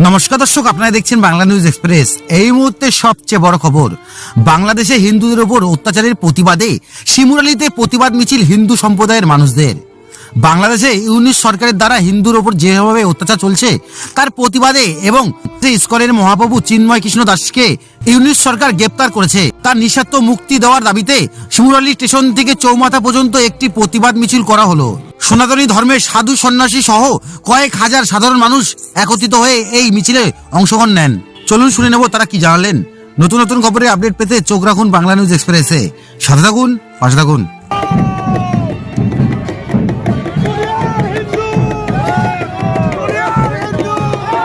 নমস্কার দর্শক, আপনারা দেখছেন বাংলা নিউজ এক্সপ্রেস। এই মুহূর্তে সবচেয়ে বড় খবর, বাংলাদেশে হিন্দুদের উপর অত্যাচারের প্রতিবাদে শিমুরালীতে প্রতিবাদ মিছিল হিন্দু সম্প্রদায়ের মানুষদের। বাংলাদেশে ইউনিশ সরকারের দ্বারা হিন্দুর ওপর যেভাবে অত্যাচার চলছে তার প্রতিবাদে এবং ইসকনের মহাপ্রভু চিন্ময় কৃষ্ণ দাসকে ইউনিশ সরকার গ্রেপ্তার করেছে, তার নিঃস্বার্থ মুক্তি দেওয়ার দাবিতে শিমুরালী স্টেশন থেকে চৌমাথা পর্যন্ত একটি প্রতিবাদ মিছিল করা হলো। সনাতনী ধর্মের সাধু সন্ন্যাসী সহ কয়েক হাজার সাধারণ মানুষ একত্রিত হয়ে এই মিছিলে অংশগ্রহণ নেন। চলুন শুনে নেব তারা কি জানালেন। নতুন নতুন খবরের আপডেট পেতে চোখ রাখুন বাংলা নিউজ এক্সপ্রেসে। সাথে থাকুন, পাশে থাকুন।